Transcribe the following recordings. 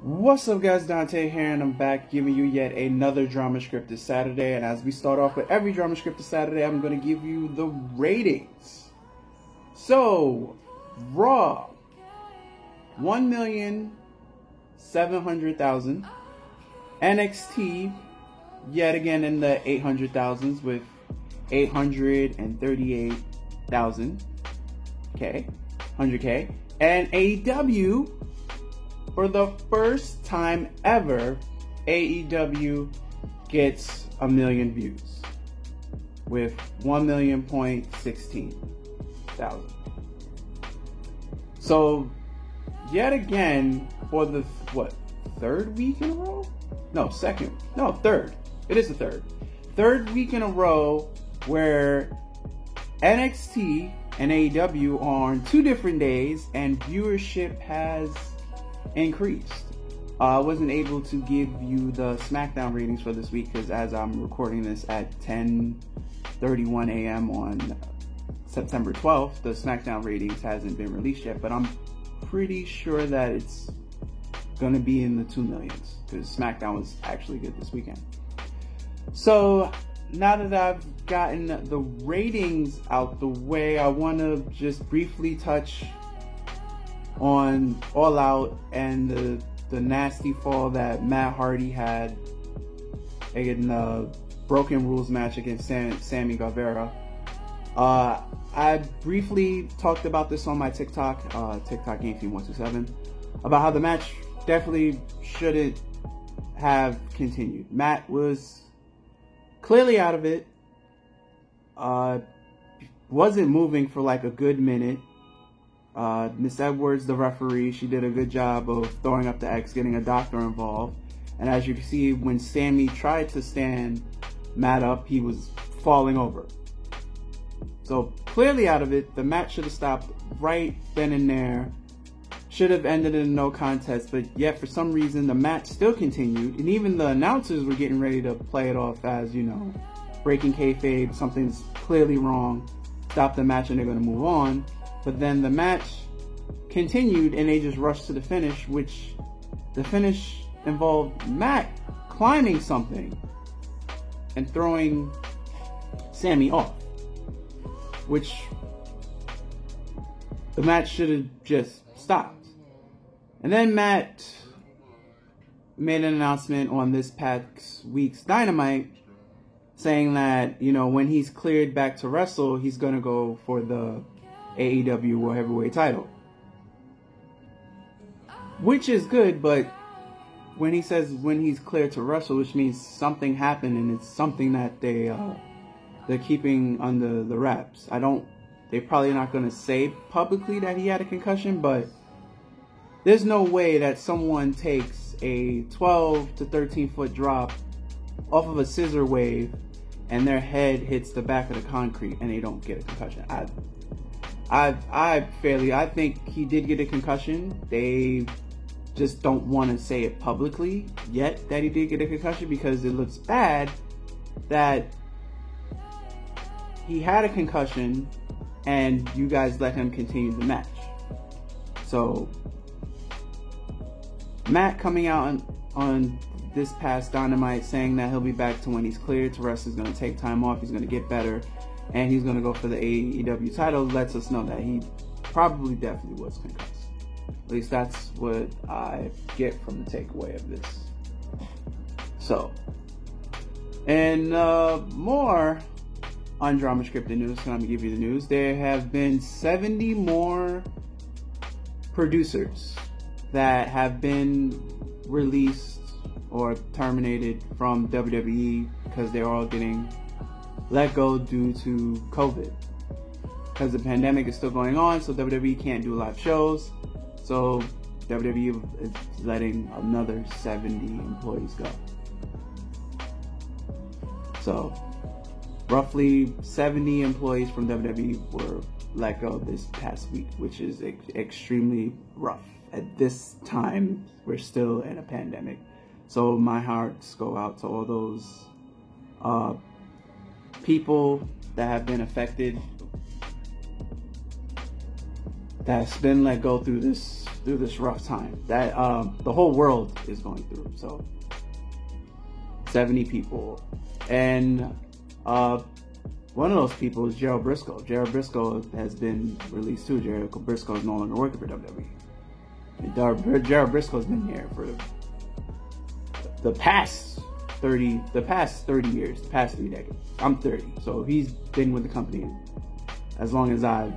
What's up, guys? Dante here, and I'm back giving you yet another drama script this Saturday. And as we start off with every drama script this Saturday, I'm going to give you the ratings. So, Raw, 1,700,000. NXT, yet again in the 800,000s with 838,000. Okay, 100K. And AEW, for the first time ever, AEW gets 1 million views with 1,016,000. So, yet again, for the, third week in a row? No, second. No, third. It is the third. Third week in a row where NXT and AEW are on two different days and viewership has increased. I wasn't able to give you the SmackDown ratings for this week because as I'm recording this at 10:31 a.m. on September 12th, the SmackDown ratings hasn't been released yet, but I'm pretty sure that it's gonna be in the 2 millions because SmackDown was actually good this weekend. So now that I've gotten the ratings out the way, I want to just briefly touch on All Out and the nasty fall that Matt Hardy had in the Broken Rules match against Sammy Guevara. I briefly talked about this on my TikTok, TikTok GameFeed127, about how the match definitely shouldn't have continued. Matt was clearly out of it. Wasn't moving for like a good minute. Miss Edwards, the referee, she did a good job of throwing up the X, getting a doctor involved. And as you can see, when Sammy tried to stand Matt up, he was falling over. So clearly out of it. The match should have stopped right then and there. Should have ended in a no contest, but yet for some reason the match still continued. And even the announcers were getting ready to play it off as, you know, breaking kayfabe, something's clearly wrong. Stop the match and they're going to move on. But then the match continued and they just rushed to the finish, which the finish involved Matt climbing something and throwing Sammy off, which the match should have just stopped. And then Matt made an announcement on this past week's Dynamite saying that, you know, when he's cleared back to wrestle, he's going to go for the AEW World Heavyweight title. Which is good, but when he says when he's cleared to wrestle, which means something happened and it's something that they're keeping under the wraps. They're probably not going to say publicly that he had a concussion, but there's no way that someone takes a 12 to 13 foot drop off of a scissor wave and their head hits the back of the concrete and they don't get a concussion. I think he did get a concussion. They just don't want to say it publicly yet that he did get a concussion because it looks bad that he had a concussion and you guys let him continue the match. So Matt coming out on this past Dynamite saying that he'll be back to when he's cleared to wrestle, he's going to take time off, he's going to get better, and he's going to go for the AEW title, lets us know that he probably definitely was concussed. At least that's what I get from the takeaway of this. So, and more on Drama Scripted News, so I'm going to give you the news. There have been 70 more producers that have been released or terminated from WWE because they're all getting let go due to COVID. Because the pandemic is still going on, so WWE can't do live shows. So WWE is letting another 70 employees go. So roughly 70 employees from WWE were let go this past week, which is extremely rough. At this time, we're still in a pandemic. So my hearts go out to all those people that have been affected that's been let go through this rough time that the whole world is going through. So 70 people, and one of those people is Gerald Briscoe. Gerald Briscoe has been released too. Gerald Briscoe is no longer working for WWE. Gerald Briscoe's been here for the past 30 years, the past 3 decades. I'm 30, so he's been with the company as long as I've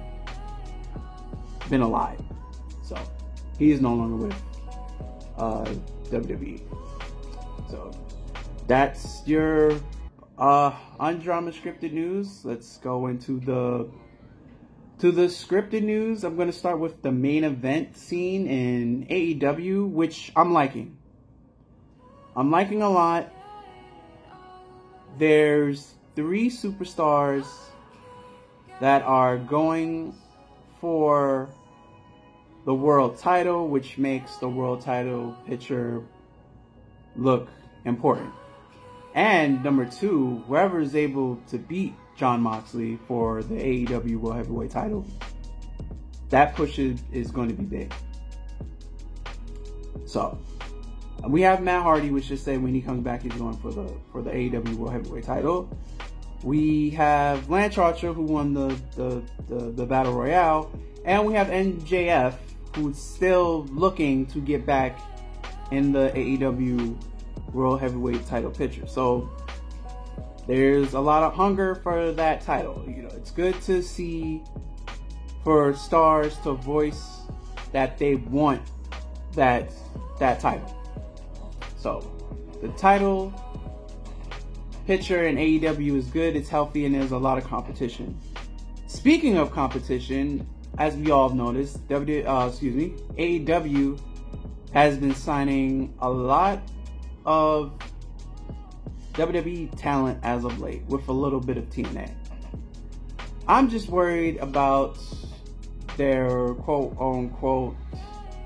been alive. So he is no longer with WWE. So that's your undrama scripted news. Let's go into the scripted news. I'm going to start with the main event scene in AEW, which I'm liking. I'm liking a lot. There's 3 superstars that are going for the world title, which makes the world title picture look important. And number 2, whoever is able to beat Jon Moxley for the AEW World Heavyweight title, that push is going to be big. So we have Matt Hardy, which just said when he comes back, he's going for the AEW World Heavyweight title. We have Lance Archer, who won the Battle Royale, and we have MJF, who's still looking to get back in the AEW World Heavyweight title picture. So there's a lot of hunger for that title. You know, it's good to see for stars to voice that they want that title. So the title picture in AEW is good, it's healthy, and there's a lot of competition. Speaking of competition, as we all have noticed, AEW has been signing a lot of WWE talent as of late, with a little bit of TNA. I'm just worried about their quote-unquote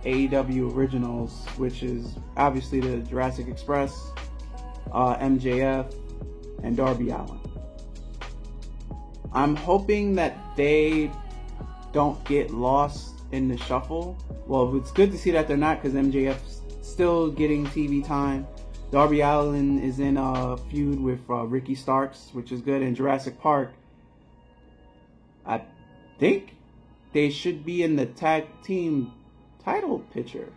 AEW originals, which is obviously the Jurassic Express, MJF, and Darby Allin. I'm hoping that they don't get lost in the shuffle. Well, it's good to see that they're not, because MJF's still getting TV time. Darby Allin is in a feud with Ricky Starks, which is good. And Jurassic Park, I think they should be in the tag team title picture.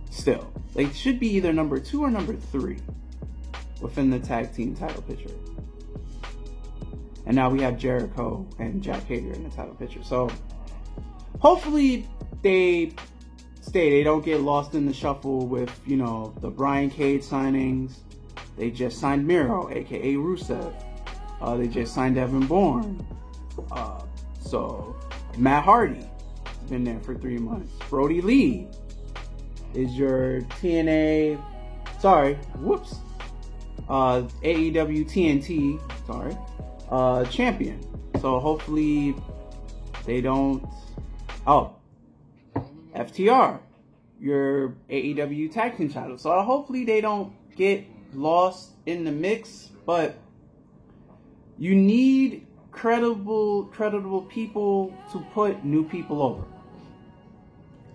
Still, they should be either number 2 or number 3 within the tag team title picture. And now we have Jericho and Jack Hager in the title picture. So hopefully they don't get lost in the shuffle with, you know, the Brian Cage signings. They just signed Miro, aka Rusev. They just signed Evan Bourne. So Matt Hardy has been there for 3 months. Brody Lee is your AEW TNT, champion. So hopefully they don't. FTR, your AEW tag team title. So hopefully they don't get lost in the mix. But you need credible people to put new people over.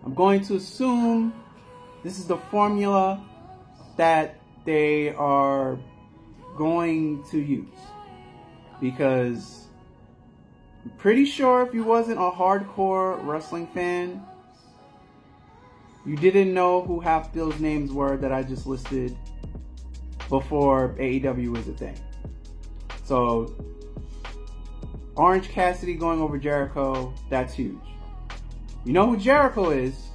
I'm going to assume this is the formula that they are going to use, because I'm pretty sure if you wasn't a hardcore wrestling fan, you didn't know who half those names were that I just listed before AEW was a thing. So Orange Cassidy going over Jericho, that's huge. You know who Jericho is,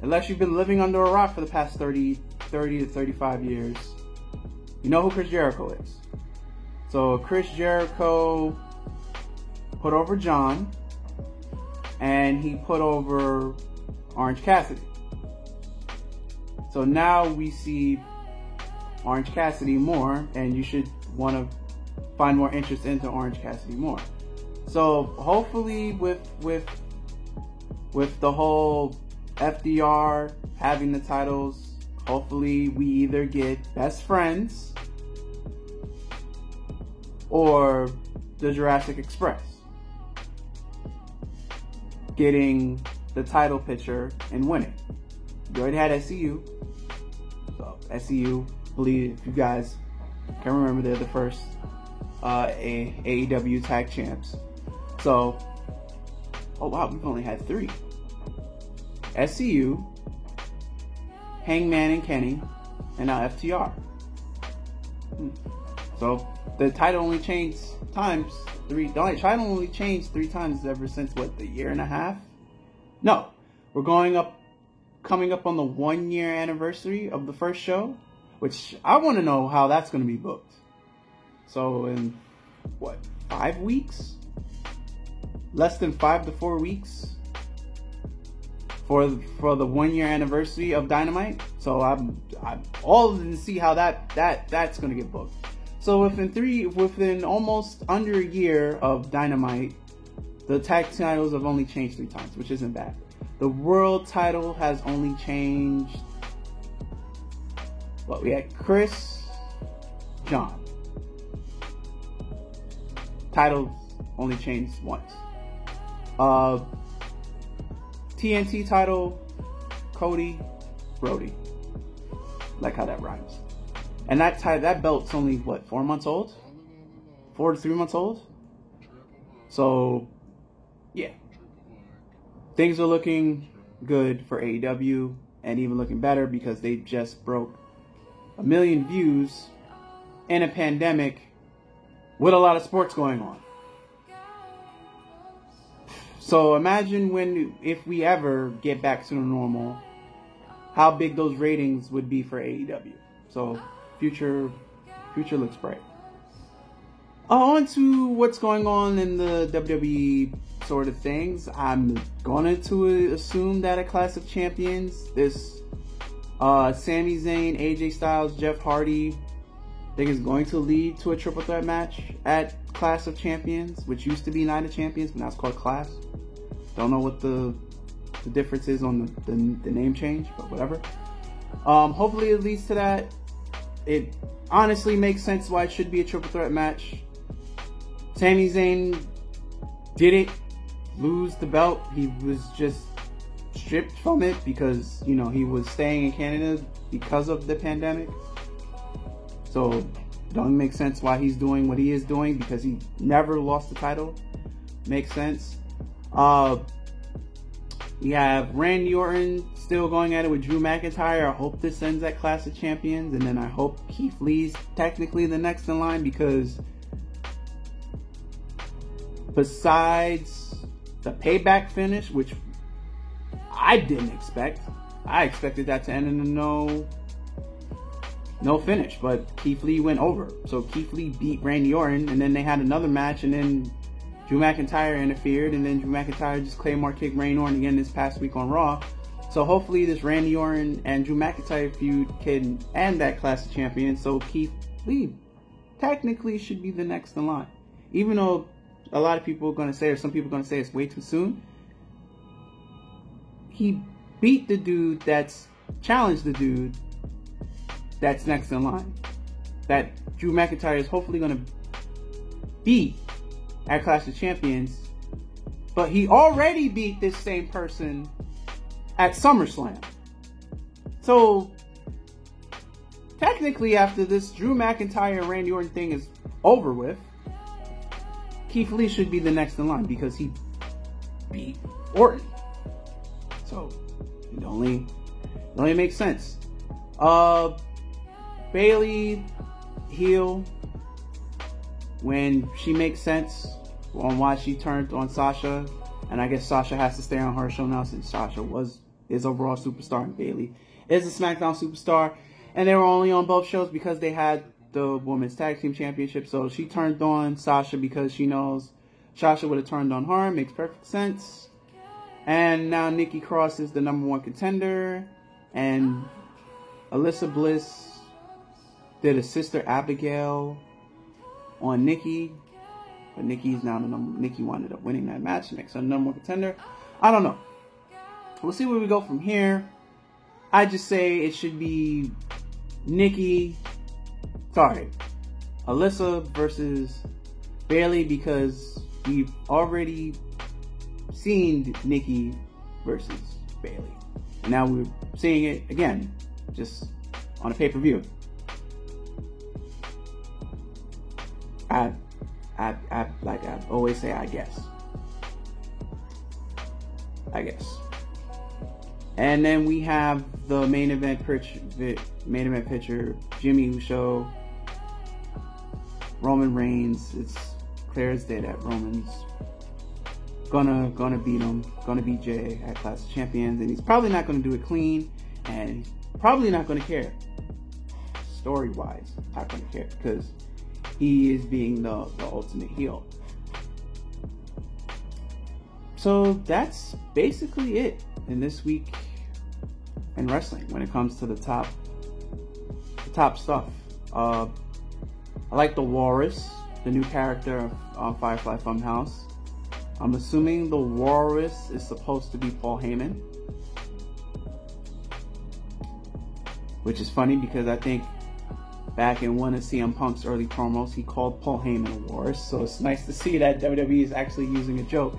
unless you've been living under a rock for the past 30 to 35 years. You know who Chris Jericho is. So Chris Jericho put over John, and he put over Orange Cassidy. So now we see Orange Cassidy more, and you should want to find more interest into Orange Cassidy more. So hopefully with the whole FDR having the titles, hopefully we either get Best Friends or the Jurassic Express. getting the title picture and winning. You already had SCU. So SCU, I believe if you guys can remember, they're the first AEW tag champs. So, oh wow, we've only had 3. SCU, Hangman and Kenny, and now FTR. So the title only changed times 3. The title only changed 3 times ever since what, the year and a half? No, we're coming up on the 1-year anniversary of the first show, which I want to know how that's going to be booked. So in what, 5 weeks? Less than 5 to 4 weeks for the 1-year anniversary of Dynamite. So I'm all in to see how that's going to get booked. So within almost under a year of Dynamite, the tag titles have only changed 3 times, which isn't bad. The world title has only changed. Well, we had Chris, John. Titles only changed once. TNT title, Cody, Brody. Like how that rhymes. And that belt's only what, 4 months old? 4 to 3 months old? So, yeah. Things are looking good for AEW, and even looking better because they just broke 1 million views in a pandemic with a lot of sports going on. So imagine if we ever get back to the normal, how big those ratings would be for AEW. So future looks bright. On to what's going on in the WWE sort of things. I'm going to assume that at Clash of Champions, this Sami Zayn, AJ Styles, Jeff Hardy, I think is going to lead to a triple threat match at Clash of Champions, which used to be Night of Champions, but now it's called Clash. Don't know what the difference is on the name change, but whatever. Hopefully it leads to that. It honestly makes sense why it should be a triple threat match. Sami Zayn didn't lose the belt. He was just stripped from it because, you know, he was staying in Canada because of the pandemic. So it don't make sense why he's doing what he is doing, because he never lost the title. Makes sense. We have Randy Orton still going at it with Drew McIntyre. I hope this ends at Clash of Champions, and then I hope Keith Lee's technically the next in line, because besides the Payback finish, which I didn't expect, I expected that to end in a no finish, but Keith Lee went over. So Keith Lee beat Randy Orton, and then they had another match, and then Drew McIntyre interfered, and then Drew McIntyre just Claymore kicked Randy Orton again this past week on Raw. So hopefully this Randy Orton and Drew McIntyre feud can end that Clash of Champions, so Keith Lee technically should be the next in line. Even though a lot of people are going to say, or some people are going to say, it's way too soon. He beat the dude that's challenged the dude that's next in line, that Drew McIntyre is hopefully going to beat at Clash of Champions. But he already beat this same person at SummerSlam. So technically, after this Drew McIntyre and Randy Orton thing is over with, Keith Lee should be the next in line because he beat Orton. So it only makes sense. Bayley heel when she makes sense on why she turned on Sasha, and I guess Sasha has to stay on her show now since Sasha is a Raw superstar and Bayley is a SmackDown superstar, and they were only on both shows because they had the Women's Tag Team Championship. So she turned on Sasha because she knows Sasha would have turned on her. Makes perfect sense. And now Nikki Cross is the #1 contender, and Alyssa Bliss did a Sister Abigail on Nikki, but Nikki's now Nikki ended up winning that match, makes her #1 contender. I don't know. We'll see where we go from here. I just say it should be Alyssa versus Bayley, because we've already seen Nikki versus Bayley, and now we're seeing it again, just on a pay-per-view. I always say, I guess. And then we have the main event picture, Jimmy Uso, Roman Reigns. It's clear as day that Roman's gonna beat him, gonna beat Jay at Clash of Champions, and he's probably not gonna do it clean, and he's probably not gonna care. Story-wise, not gonna care, because he is being the ultimate heel. So that's basically it in this week in wrestling when it comes to the top stuff. I like the Walrus, the new character on Firefly Funhouse. I'm assuming the Walrus is supposed to be Paul Heyman, which is funny because I think back in one of CM Punk's early promos, he called Paul Heyman a Walrus. So it's nice to see that WWE is actually using a joke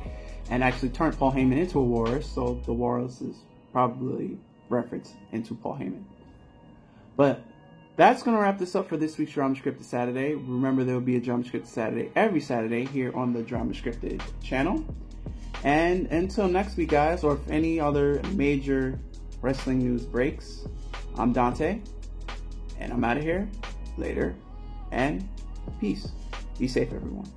and actually turned Paul Heyman into a Walrus. So the Walrus is probably referenced into Paul Heyman. But that's going to wrap this up for this week's Drama Scripted Saturday. Remember, there will be a Drama Scripted Saturday every Saturday here on the Drama Scripted channel. And until next week, guys, or if any other major wrestling news breaks, I'm Dante, and I'm out of here. Later, and peace. Be safe, everyone.